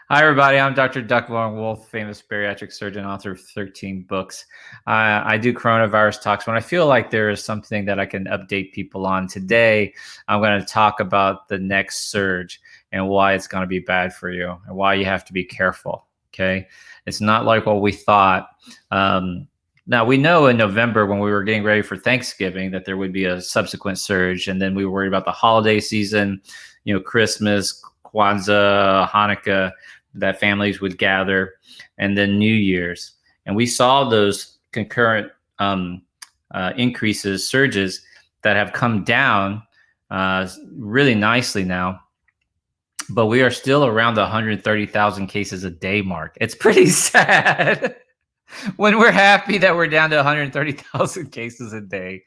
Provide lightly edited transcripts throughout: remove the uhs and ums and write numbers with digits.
Hi, everybody. I'm Dr. Duc Vuong, famous bariatric surgeon, author of 13 books. I do coronavirus talks when I feel like there is something that I can update people on. Today, I'm going to talk about the next surge and why it's going to be bad for you and why you have to be careful. Okay. It's not like what we thought. Now, we know in November when we were getting ready for Thanksgiving that there would be a subsequent surge. And then we were worried about the holiday season, Christmas, Kwanzaa, Hanukkah, that families would gather, and then New Year's. And we saw those concurrent increases, surges that have come down really nicely now. But we are still around the 130,000 cases a day mark. It's pretty sad when we're happy that we're down to 130,000 cases a day.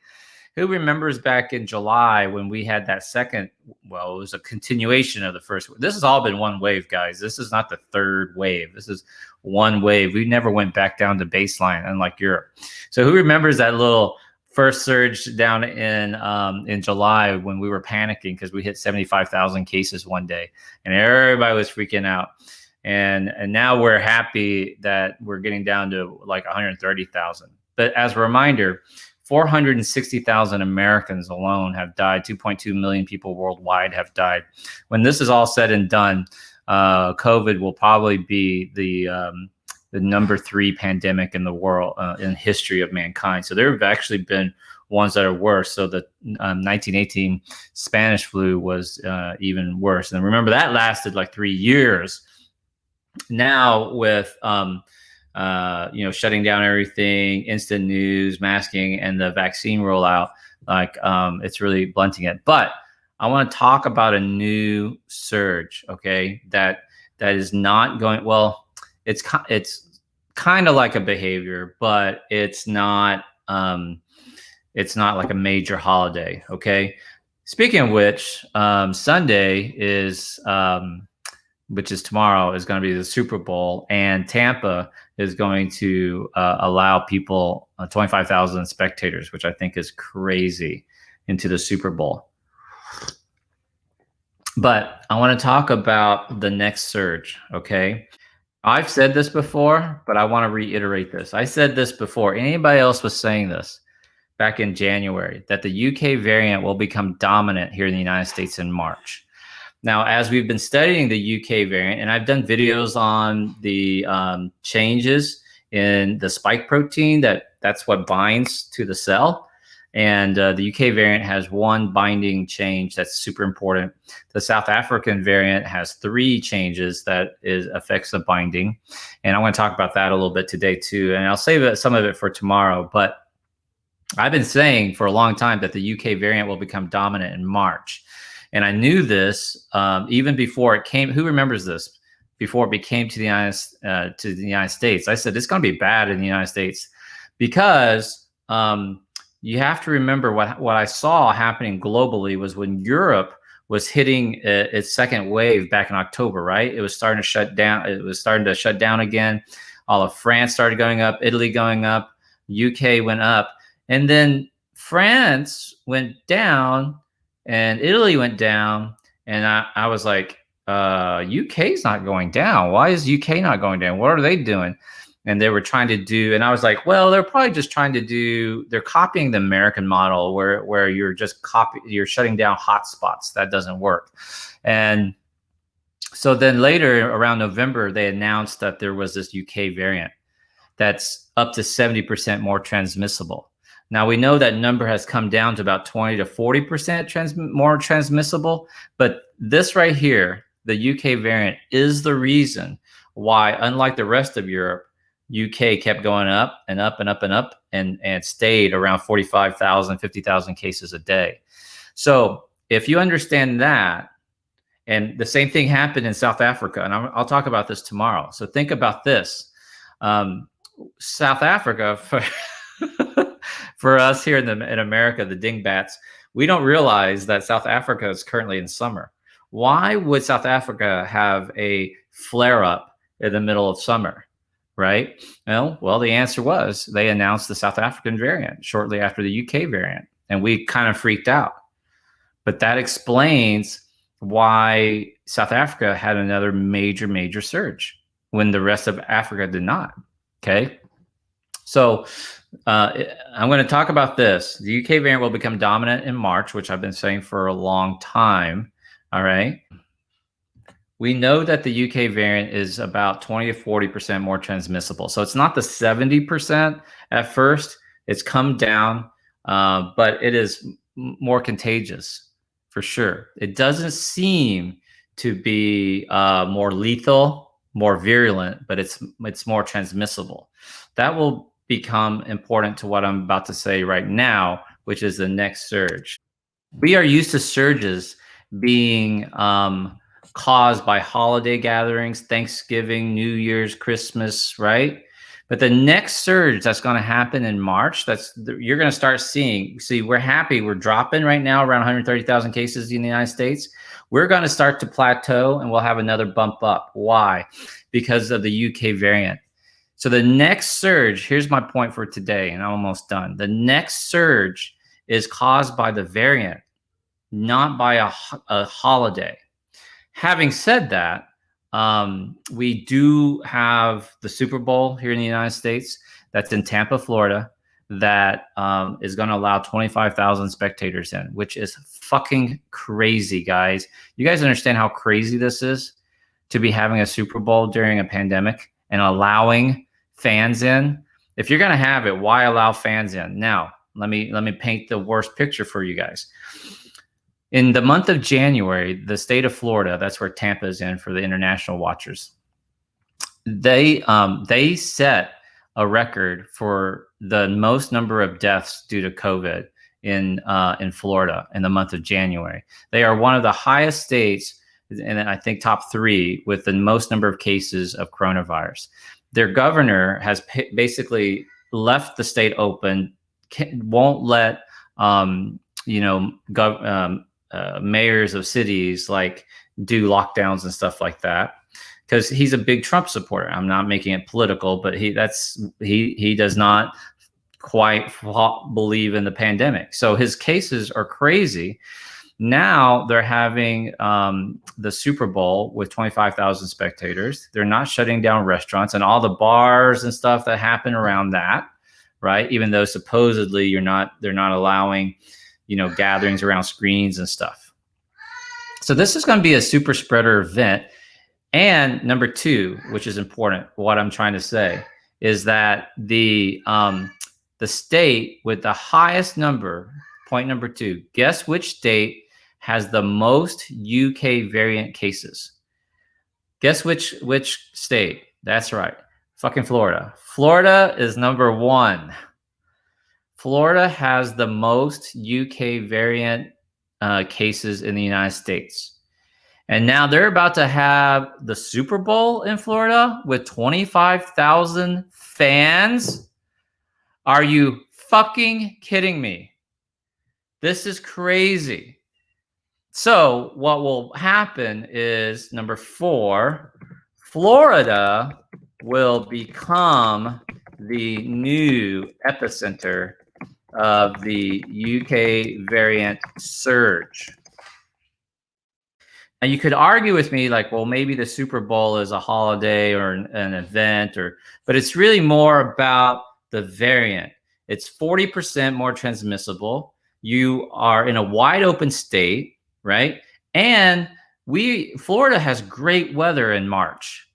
Who remembers back in July when we had that second, well, it was a continuation of the first. This has all been one wave, guys. This is not the third wave. This is one wave. We never went back down to baseline, unlike Europe. So who remembers that little first surge down in July when we were panicking because we hit 75,000 cases one day and everybody was freaking out. And now we're happy that we're getting down to like 130,000. But as a reminder, 460,000 Americans alone have died. 2.2 million people worldwide have died. When this is all said and done, COVID will probably be the number 3 pandemic in the world in history of mankind. So there have actually been ones that are worse. So the 1918 Spanish flu was even worse. And remember, that lasted like 3 years. Now with shutting down everything, instant news, masking, and the vaccine rollout, it's really blunting it. But I want to talk about a new surge, okay, that is not going well. It's kind of like a behavior, but it's not like a major holiday, okay. Speaking of which, Sunday is which is tomorrow, is going to be the Super Bowl, and Tampa is going to allow people 25,000 spectators, which I think is crazy, into the Super Bowl. But I want to talk about the next surge, okay? I've said this before, but I want to reiterate this. I said this before anybody else was saying this back in January, that the UK variant will become dominant here in the United States in March. Now, as we've been studying the UK variant, and I've done videos on the changes in the spike protein, that's what binds to the cell. And the UK variant has one binding change that's super important. The South African variant has 3 changes that affects the binding. And I want to talk about that a little bit today too. And I'll save some of it for tomorrow. But I've been saying for a long time that the UK variant will become dominant in March. And I knew this even before it came. Who remembers this? Before it became to the United States, I said it's going to be bad in the United States because you have to remember what I saw happening globally was when Europe was hitting its second wave back in October. Right, it was starting to shut down. It was starting to shut down again. All of France started going up. Italy going up. UK went up, and then France went down. And Italy went down, and I was like, UK's not going down. Why is UK not going down? What are they doing? And they were trying to do, and I was like, well, they're probably just trying to do, they're copying the American model where you're just you're shutting down hotspots. That doesn't work. And so then later around November, they announced that there was this UK variant that's up to 70% more transmissible. Now, we know that number has come down to about 20 to 40% more transmissible, but this right here, the UK variant, is the reason why, unlike the rest of Europe, UK kept going up and up and up and up and stayed around 45,000, 50,000 cases a day. So if you understand that, and the same thing happened in South Africa, and I'll talk about this tomorrow. So think about this. South Africa, for us here in America, the dingbats, we don't realize that South Africa is currently in summer. Why would South Africa have a flare-up in the middle of summer, right? Well, the answer was they announced the South African variant shortly after the UK variant, and we kind of freaked out. But that explains why South Africa had another major surge when the rest of Africa did not. Okay. So I'm going to talk about this. The UK variant will become dominant in March, which I've been saying for a long time. All right. We know that the UK variant is about 20 to 40% more transmissible. So it's not the 70% at first. It's come down, but it is more contagious for sure. It doesn't seem to be more lethal, more virulent, but it's more transmissible. That will become important to what I'm about to say right now, which is the next surge. We are used to surges being caused by holiday gatherings, Thanksgiving, New Year's, Christmas, right? But the next surge that's going to happen in March, you're going to start seeing. See, we're happy. We're dropping right now around 130,000 cases in the United States. We're going to start to plateau, and we'll have another bump up. Why? Because of the UK variant. So the next surge, here's my point for today, and I'm almost done. The next surge is caused by the variant, not by a holiday. Having said that, we do have the Super Bowl here in the United States. That's in Tampa, Florida. That is going to allow 25,000 spectators in, which is fucking crazy, guys. You guys understand how crazy this is to be having a Super Bowl during a pandemic and allowing fans in? If you're going to have it, why allow fans in? Now, let me paint the worst picture for you guys. In the month of January, the state of Florida, that's where Tampa is in for the international watchers, they set a record for the most number of deaths due to COVID in Florida in the month of January. They are one of the highest states, and I think top 3 with the most number of cases of coronavirus. Their governor has basically left the state open, won't let mayors of cities like do lockdowns and stuff like that, because he's a big Trump supporter. I'm not making it political, but he does not quite believe in the pandemic. So his cases are crazy. Now they're having the Super Bowl with 25,000 spectators. They're not shutting down restaurants and all the bars and stuff that happen around that, right? Even though supposedly they're not allowing, gatherings around screens and stuff. So this is going to be a super spreader event. And number 2, which is important, what I'm trying to say is that the state with the highest number, point number 2, guess which state has the most UK variant cases? Guess which state? That's right. Fucking Florida. Florida is number 1. Florida has the most UK variant cases in the United States. And now they're about to have the Super Bowl in Florida with 25,000 fans. Are you fucking kidding me? This is crazy. So what will happen is, number 4, Florida will become the new epicenter of the UK variant surge. Now you could argue with me like, well, maybe the Super Bowl is a holiday or an event, but it's really more about the variant. It's 40% more transmissible. You are in a wide open state, right? And Florida has great weather in March.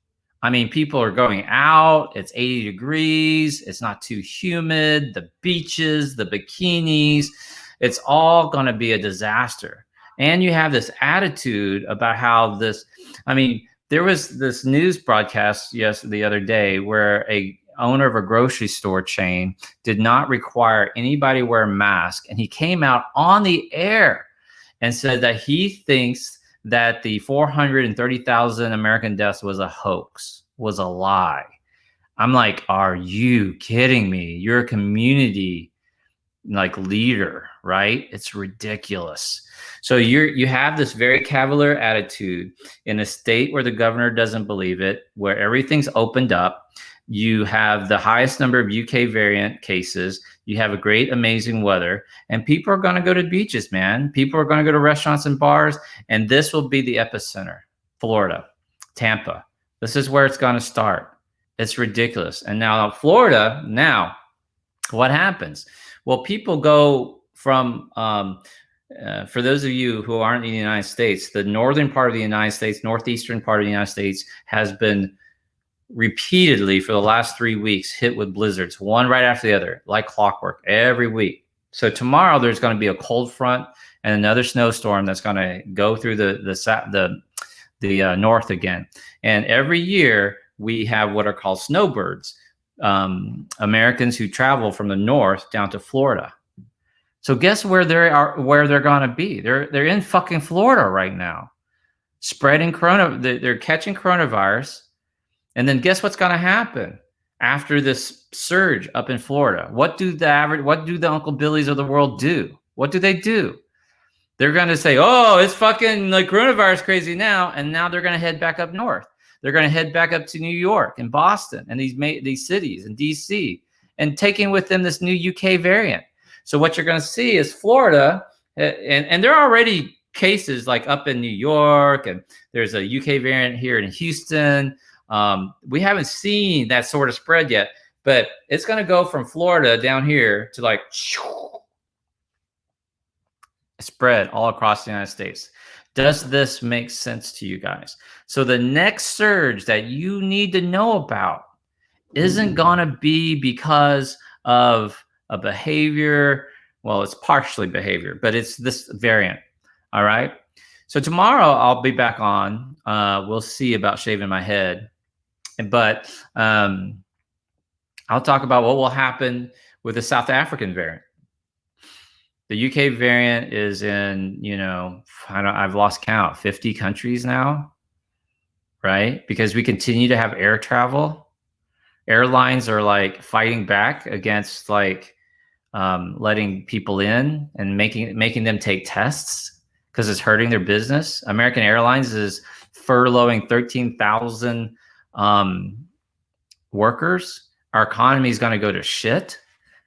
I mean, people are going out. It's 80 degrees. It's not too humid. The beaches, the bikinis, it's all going to be a disaster. And you have this attitude about how there was this news broadcast the other day where a owner of a grocery store chain did not require anybody to wear a mask. And he came out on the air and said that he thinks that the 430,000 American deaths was a hoax, was a lie. I'm like, are you kidding me? You're a community leader, right? It's ridiculous. So you have this very cavalier attitude in a state where the governor doesn't believe it, where everything's opened up. You have the highest number of UK variant cases. You have a great, amazing weather, and people are going to go to beaches, man. People are going to go to restaurants and bars, and this will be the epicenter. Florida, Tampa. This is where it's going to start. It's ridiculous. And now Florida, now what happens? Well, people go from, for those of you who aren't in the United States, the northern part of the United States, northeastern part of the United States has been repeatedly for the last 3 weeks hit with blizzards, one right after the other, like clockwork, every week. So tomorrow there's going to be a cold front and another snowstorm that's going to go through the north again. And every year we have what are called snowbirds, Americans who travel from the north down to Florida. So guess where they're going to be? They're in fucking Florida right now, spreading they're catching coronavirus. And then guess what's going to happen after this surge up in Florida? What do the Uncle Billies of the world do? What do they do? They're going to say, oh, it's fucking like coronavirus crazy now. And now they're going to head back up north. They're going to head back up to New York and Boston and these cities and DC, and taking with them this new UK variant. So what you're going to see is Florida, and there are already cases like up in New York, and there's a UK variant here in Houston. We haven't seen that sort of spread yet, but it's going to go from Florida down here to like spread all across the United States. Does this make sense to you guys? So the next surge that you need to know about isn't going to be because of a behavior. Well, it's partially behavior, but it's this variant. All right. So tomorrow I'll be back on. We'll see about shaving my head. But I'll talk about what will happen with the South African variant. The UK variant is in, I've lost count, 50 countries now, right? Because we continue to have air travel. Airlines are like fighting back against like letting people in and making them take tests because it's hurting their business. American Airlines is furloughing 13,000 workers. Our economy is going to go to shit.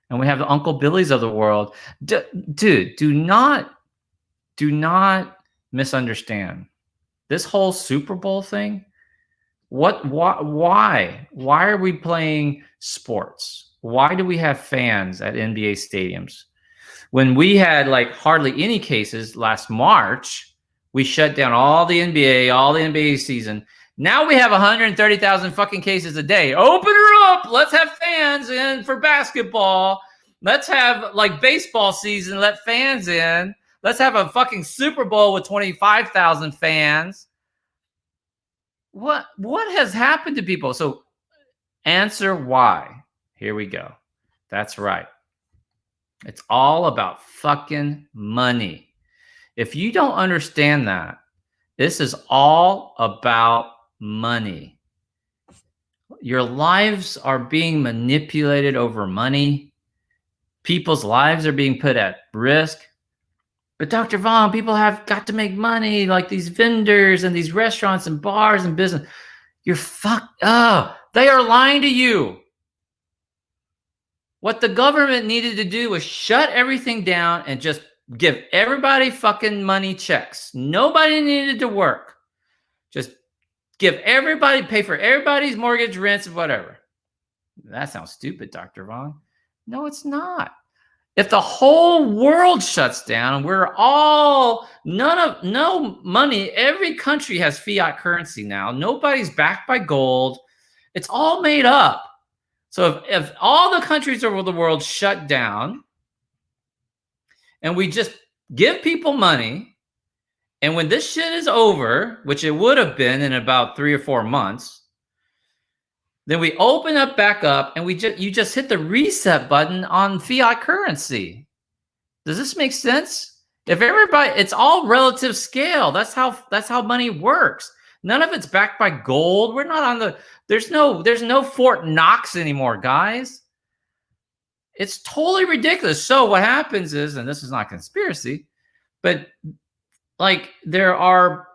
And we have the Uncle Billies of the world. Dude, do not misunderstand this whole Super Bowl thing. Why are we playing sports? Why do we have fans at NBA stadiums? When we had like hardly any cases last March, we shut down all the NBA season. Now we have 130,000 fucking cases a day. Open her up. Let's have fans in for basketball. Let's have like baseball season. Let fans in. Let's have a fucking Super Bowl with 25,000 fans. What has happened to people? So answer why. Here we go. That's right. It's all about fucking money. If you don't understand that, this is all about money. Your lives are being manipulated over money. People's lives are being put at risk. But Dr. Vuong, people have got to make money, like these vendors and these restaurants and bars and business. You're fucked up. They are lying to you. What the government needed to do was shut everything down and just give everybody fucking money checks. Nobody needed to work. Just pay for everybody's mortgage, rents, and whatever. That sounds stupid, Dr. Vuong. No, it's not. If the whole world shuts down, no money, every country has fiat currency now. Nobody's backed by gold. It's all made up. So if all the countries over the world shut down and we just give people money, and when this shit is over, which it would have been in about 3 or 4 months, then we open up back up and you just hit the reset button on fiat currency. Does this make sense? If everybody, it's all relative scale. That's how money works. None of it's backed by gold. We're not on there's no Fort Knox anymore, guys. It's totally ridiculous. So what happens is, and this is not conspiracy, but like there are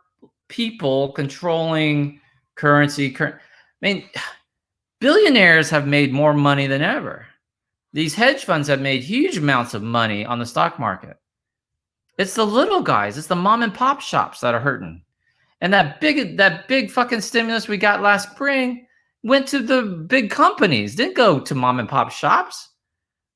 people controlling currency. I mean, billionaires have made more money than ever. These hedge funds have made huge amounts of money on the stock market. It's the little guys. It's the mom and pop shops that are hurting. And that big fucking stimulus we got last spring went to the big companies, didn't go to mom and pop shops.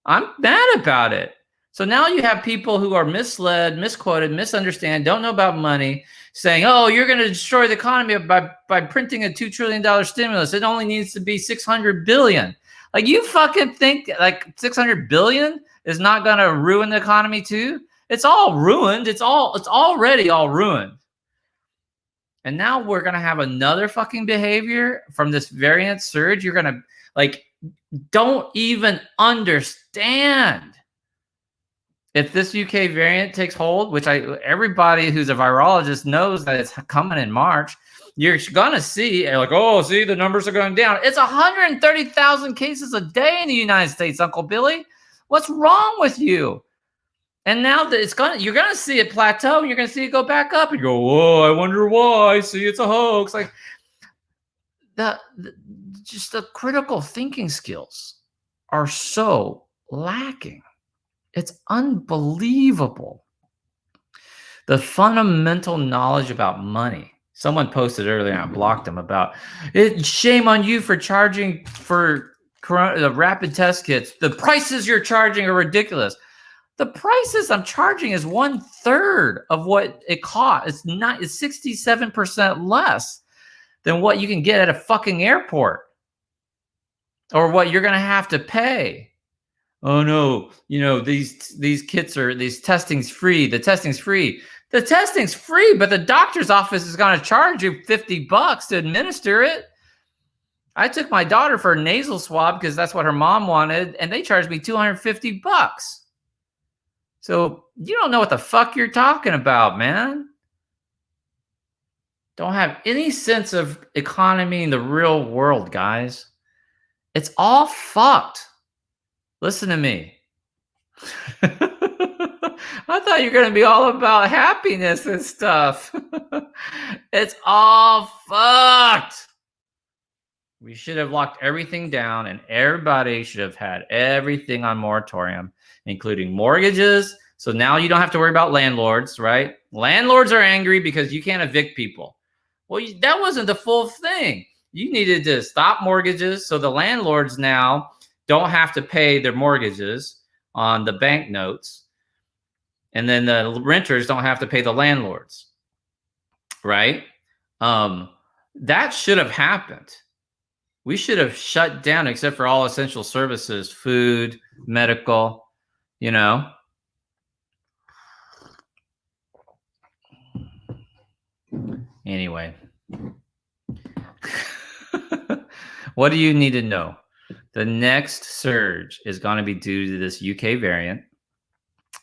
I'm mad about it. So now you have people who are misled, misquoted, misunderstand, don't know about money, saying, "Oh, you're going to destroy the economy by printing a $2 trillion stimulus. It only needs to be 600 billion." Like, you fucking think like 600 billion is not going to ruin the economy too? It's all ruined. It's already all ruined. And now we're going to have another fucking behavior from this variant surge. You're going to, like, don't even understand. If this UK variant takes hold, which everybody who's a virologist knows that it's coming in March, you're gonna see, like, oh, see, the numbers are going down. It's 130,000 cases a day in the United States, Uncle Billy. What's wrong with you? And now that you're gonna see it plateau, and you're gonna see it go back up, and you go, whoa, I wonder why. See, it's a hoax. Like, just the critical thinking skills are so lacking. It's unbelievable. The fundamental knowledge about money. Someone posted earlier, and I blocked them, about it. Shame on you for charging for the rapid test kits. The prices you're charging are ridiculous. The prices I'm charging is 1/3 of what it costs. It's 67% less than what you can get at a fucking airport, or what you're going to have to pay. Oh no, these kits are, these testing's free. The testing's free. The testing's free, but the doctor's office is going to charge you $50 to administer it. I took my daughter for a nasal swab because that's what her mom wanted, and they charged me $250. So you don't know what the fuck you're talking about, man. Don't have any sense of economy in the real world, guys. It's all fucked. Listen to me. I thought you were going to be all about happiness and stuff. It's all fucked. We should have locked everything down, and everybody should have had everything on moratorium, including mortgages. So now you don't have to worry about landlords, right? Landlords are angry because you can't evict people. Well, that wasn't the full thing. You needed to stop mortgages so the landlords now don't have to pay their mortgages on the bank notes. And then the renters don't have to pay the landlords, right? That should have happened. We should have shut down, except for all essential services, food, medical, Anyway. What do you need to know? The next surge is going to be due to this UK variant.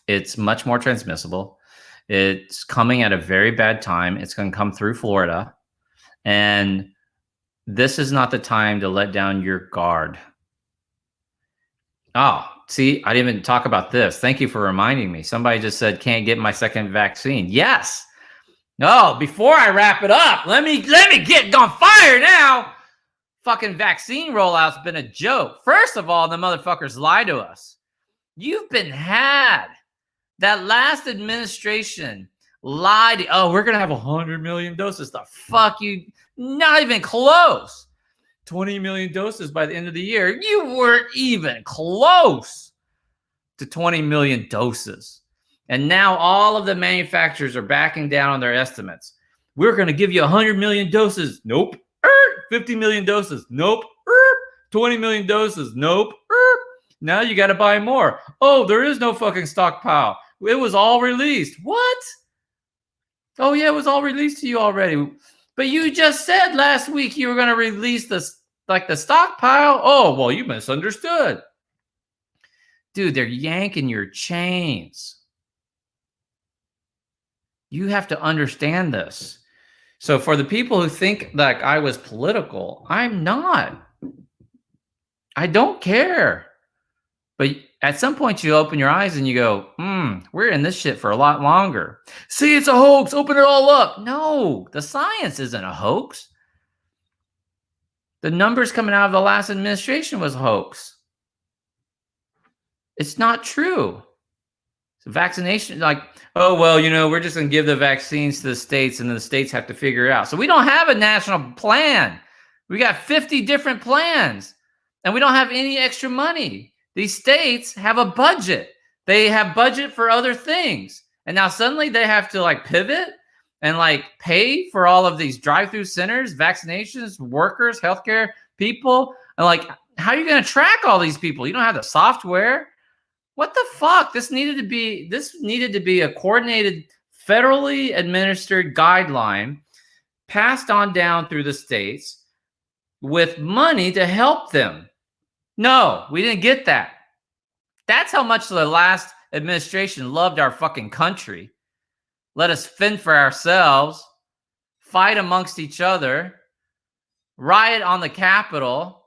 It's much more transmissible. It's coming at a very bad time. It's going to come through Florida. And this is not the time to let down your guard. Oh, see, I didn't even talk about this. Thank you for reminding me. Somebody just said, can't get my second vaccine. Yes. No, before I wrap it up, let me get on fire now. Fucking vaccine rollout's been a joke. First of all, the motherfuckers lie to us. You've been had. That last administration lied. Oh, we're going to have 100 million doses. The fuck you? Not even close. 20 million doses by the end of the year. You weren't even close to 20 million doses. And now all of the manufacturers are backing down on their estimates. We're going to give you 100 million doses. Nope. 50 million doses. Nope. 20 million doses. Nope. Now you got to buy more. Oh, there is no fucking stockpile. It was all released. What? Oh, yeah, it was all released to you already. But you just said last week you were going to release the stockpile. Oh, well, you misunderstood. Dude, they're yanking your chains. You have to understand this. So for the people who think like I was political, I'm not. I don't care. But at some point you open your eyes and you go, we're in this shit for a lot longer. See, it's a hoax. Open it all up. No, the science isn't a hoax. The numbers coming out of the last administration was a hoax. It's not true. So vaccination, like, oh, well, you know, we're just going to give the vaccines to the states and then the states have to figure it out. So we don't have a national plan. We got 50 different plans and we don't have any extra money. These states have a budget. They have budget for other things. And now suddenly they have to like pivot and like pay for all of these drive-through centers, vaccinations, workers, healthcare people. And like, how are you going to track all these people? You don't have the software. What the fuck? This needed to be a coordinated, federally administered guideline passed on down through the states with money to help them. No, we didn't get that. That's how much the last administration loved our fucking country. Let us fend for ourselves, fight amongst each other, riot on the Capitol.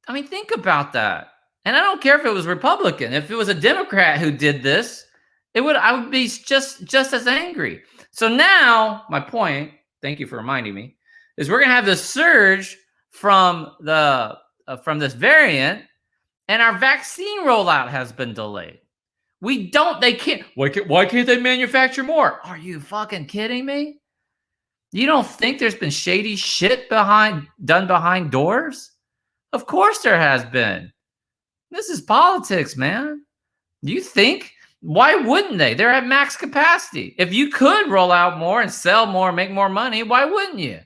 I mean, think about that. And I don't care if it was Republican. If it was a Democrat who did this, I would be just as angry. So now, my point, thank you for reminding me, is we're going to have this surge from this variant, and our vaccine rollout has been delayed. They can't. Why can't they manufacture more? Are you fucking kidding me? You don't think there's been shady shit done behind doors? Of course there has been. This is politics, man. Do you think? Why wouldn't they? They're at max capacity. If you could roll out more and sell more, make more money, why wouldn't you?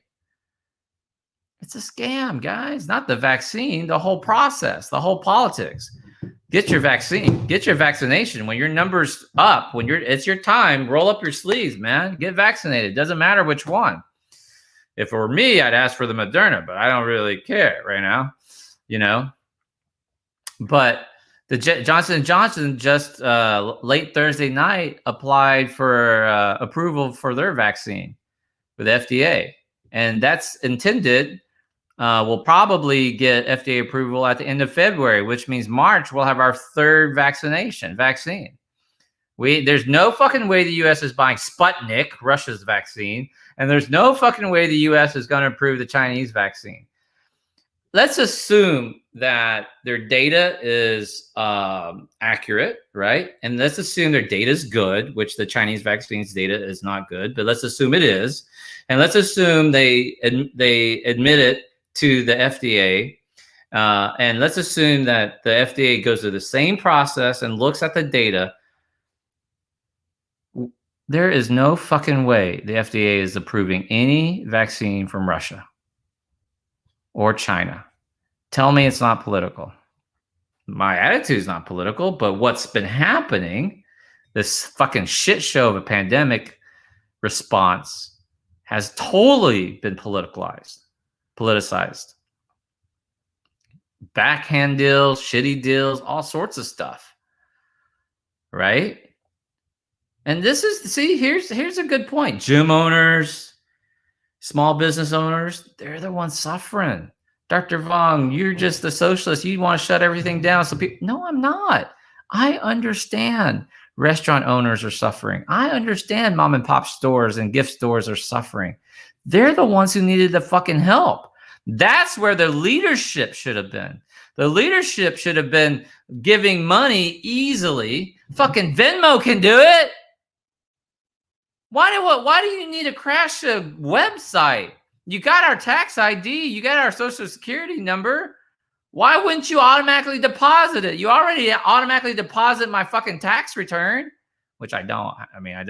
It's a scam, guys. Not the vaccine, the whole process, the whole politics. Get your vaccine, get your vaccination. When your number's up, it's your time, roll up your sleeves, man. Get vaccinated. Doesn't matter which one. If it were me, I'd ask for the Moderna, but I don't really care right now, you know. But the Johnson & Johnson just late Thursday night applied for approval for their vaccine with FDA. And that's intended, we'll probably get FDA approval at the end of February, which means March we'll have our third vaccine. There's no fucking way the U.S. is buying Sputnik, Russia's vaccine, and there's no fucking way the U.S. is going to approve the Chinese vaccine. Let's assume that their data is accurate, right? And let's assume their data is good, which the Chinese vaccines data is not good, but let's assume it is. And let's assume they admit it to the FDA. And let's assume that the FDA goes through the same process and looks at the data. There is no fucking way the FDA is approving any vaccine from Russia or China. Tell me it's not political. My attitude is not political, but what's been happening, this fucking shit show of a pandemic response has totally been politicized. Backhand deals, shitty deals, all sorts of stuff. Right? And here's a good point. Gym owners, small business owners, they're the ones suffering. Dr. Vuong, you're just a socialist. You want to shut everything down. So no, I'm not. I understand restaurant owners are suffering. I understand mom and pop stores and gift stores are suffering. They're the ones who needed the fucking help. That's where the leadership should have been. The leadership should have been giving money easily. Fucking Venmo can do it. Why do you need to crash a website? You got our tax ID. You got our social security number. Why wouldn't you automatically deposit it? You already automatically deposit my fucking tax return, which I don't. I mean, I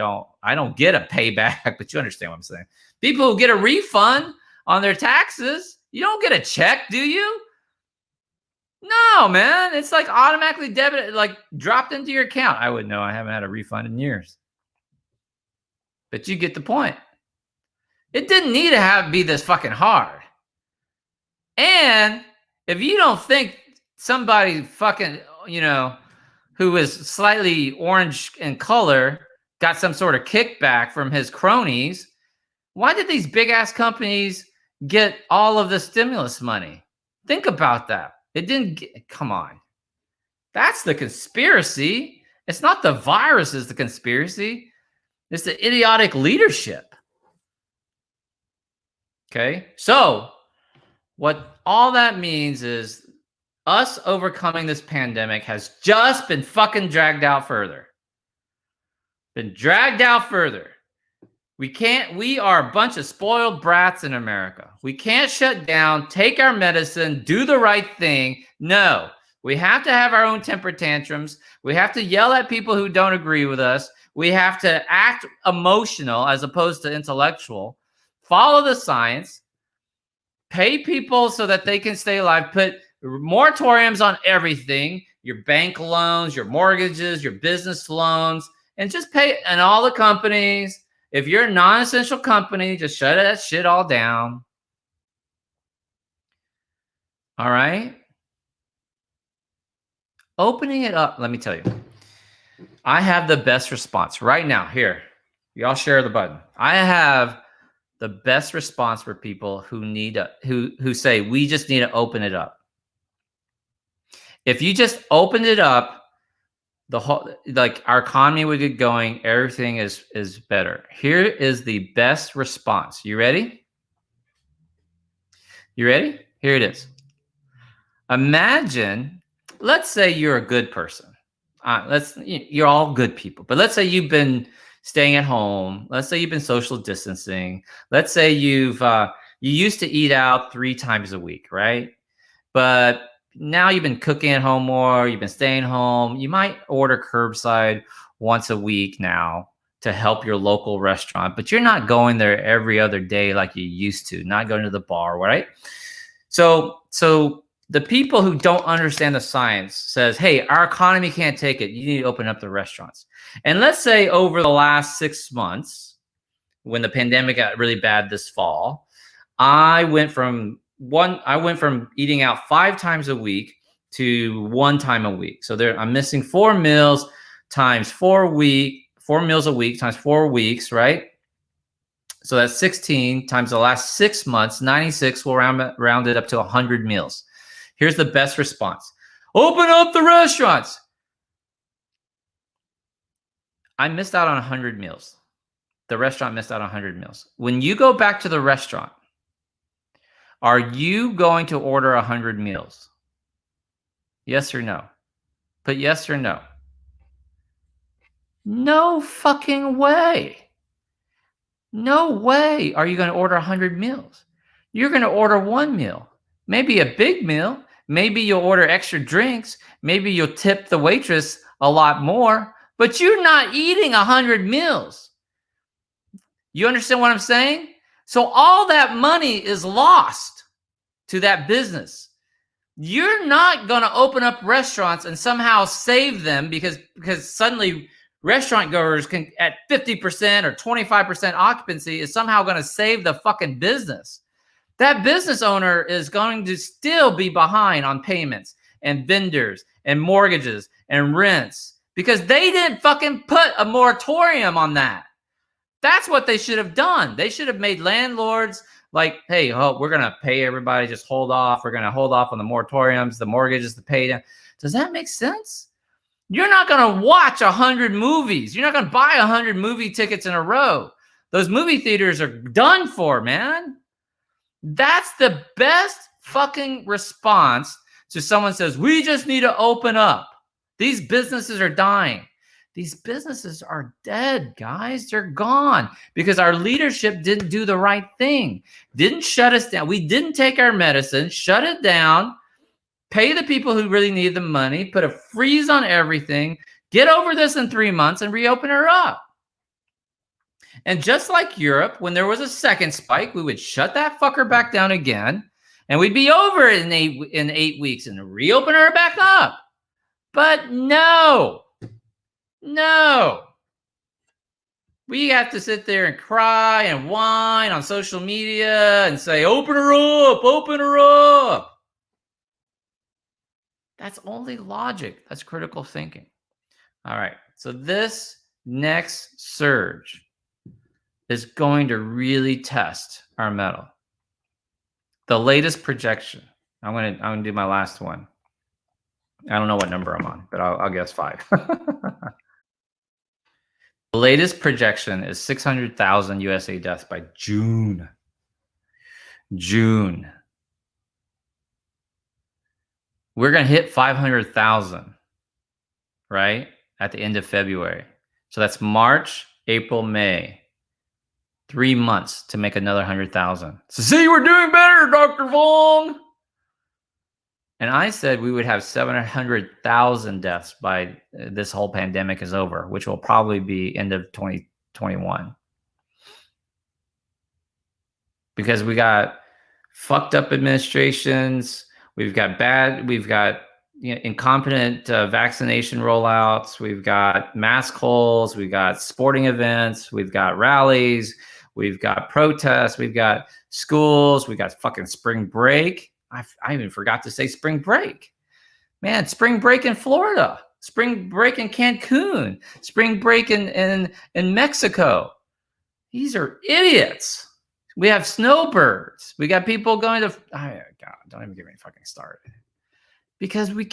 don't get a payback, but you understand what I'm saying. People who get a refund on their taxes, you don't get a check, do you? No, man. It's like automatically debited, like dropped into your account. I wouldn't know. I haven't had a refund in years. But you get the point. It didn't need to be this fucking hard. And if you don't think somebody fucking, who is slightly orange in color got some sort of kickback from his cronies, why did these big ass companies get all of the stimulus money? Think about that. Come on. That's the conspiracy. It's not the virus is the conspiracy. It's the idiotic leadership. Okay, so what all that means is Us overcoming this pandemic has just been fucking dragged out further. Been dragged out further. We are a bunch of spoiled brats in America. We can't shut down, take our medicine, do the right thing. No, we have to have our own temper tantrums. We have to yell at people who don't agree with us. We have to act emotional as opposed to intellectual. Follow the science. Pay people so that they can stay alive. Put moratoriums on everything, your bank loans, your mortgages, your business loans, and just pay, and all the companies. If you're a non-essential company, just shut that shit all down. All right? Opening it up, let me tell you. I have the best response right now. Here, y'all share the button. I have the best response for people who need who say we just need to open it up. If you just opened it up, the whole, like, our economy would get going, everything is better. Here is the best response. You ready? You ready? Here it is. Imagine, let's say you're a good person. You're all good people, but let's say you've been staying at home. Let's say you've been social distancing. Let's say you used to eat out 3 times a week, right? But now you've been cooking at home more. You've been staying home. You might order curbside once a week now to help your local restaurant, but you're not going there every other day like you used to. Not going to the bar, right? So the people who don't understand the science says, hey, our economy can't take it. You need to open up the restaurants. And let's say over the last 6 months, when the pandemic got really bad this fall, I went from eating out 5 times a week to 1 time a week. So I'm missing 4 meals times 4 meals a week times 4 weeks, right? So that's 16 times the last 6 months, 96. We'll round it up to 100 meals. Here's the best response. Open up the restaurants. I missed out on 100 meals. The restaurant missed out on 100 meals. When you go back to the restaurant, are you going to order 100 meals? Yes or no? Put yes or no. No fucking way. No way are you going to order 100 meals. You're going to order 1 meal, maybe a big meal. Maybe you'll order extra drinks. Maybe you'll tip the waitress a lot more, but you're not eating 100 meals. You understand what I'm saying? So all that money is lost to that business. You're not going to open up restaurants and somehow save them because suddenly restaurant goers can at 50% or 25% occupancy is somehow going to save the fucking business. That business owner is going to still be behind on payments and vendors and mortgages and rents because they didn't fucking put a moratorium on that. That's what they should have done. They should have made landlords like, hey, we're going to pay everybody. Just hold off. We're going to hold off on the moratoriums, the mortgages, the pay down. Does that make sense? You're not going to watch 100 movies. You're not going to buy 100 movie tickets in a row. Those movie theaters are done for, man. That's the best fucking response to someone says, we just need to open up. These businesses are dying. These businesses are dead, guys. They're gone because our leadership didn't do the right thing. Didn't shut us down. We didn't take our medicine, shut it down, pay the people who really need the money, put a freeze on everything, get over this in 3 months and reopen her up. And just like Europe, when there was a second spike, we would shut that fucker back down again, and we'd be over it in 8 weeks and reopen her back up. But no. We have to sit there and cry and whine on social media and say, open her up. That's only logic. That's critical thinking. All right. So this next surge is going to really test our mettle. The latest projection. I'm gonna do my last one. I don't know what number I'm on, but I'll guess 5. The latest projection is 600,000 USA deaths by June. We're going to hit 500,000, right? At the end of February. So that's March, April, May. 3 months to make another 100,000. So see, we're doing better, Dr. Vuong. And I said we would have 700,000 deaths by this whole pandemic is over, which will probably be end of 2021. Because we got fucked up administrations, we've got incompetent vaccination rollouts, we've got mask holes, we've got sporting events, we've got rallies, we've got protests, we've got schools, we got fucking spring break. I even forgot to say spring break. Man, spring break in Florida, spring break in Cancun, spring break in Mexico. These are idiots. We have snowbirds. We got people going to, oh God, don't even get me fucking started. Because we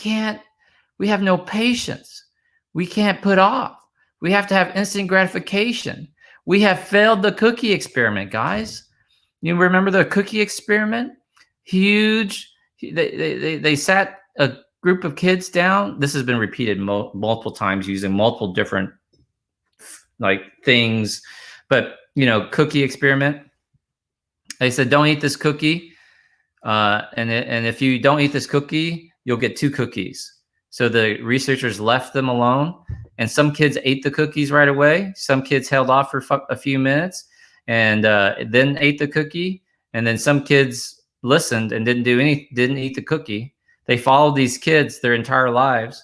have no patience. We can't put off. We have to have instant gratification. We have failed the cookie experiment, guys. You remember the cookie experiment? Huge. They sat a group of kids down. This has been repeated multiple times using multiple different things. But, cookie experiment. They said, don't eat this cookie. And if you don't eat this cookie, you'll get 2 cookies. So the researchers left them alone, and some kids ate the cookies right away. Some kids held off for a few minutes and then ate the cookie. And then some kids listened and didn't eat the cookie. They followed these kids their entire lives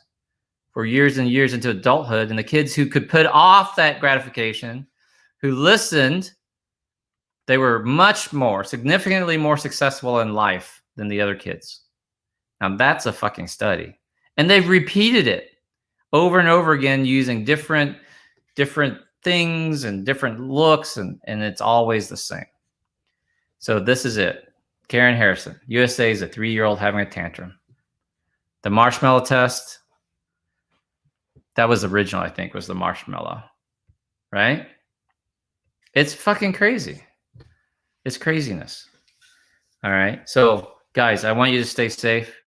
for years and years into adulthood. And the kids who could put off that gratification, who listened, they were significantly more successful in life than the other kids. Now that's a fucking study. And they've repeated it over and over again using different things and different looks, and it's always the same. So this is it. Karen Harrison, USA is a 3-year-old having a tantrum. The marshmallow test, that was original, I think, was the marshmallow, right? It's fucking crazy. It's craziness. All right. So, guys, I want you to stay safe.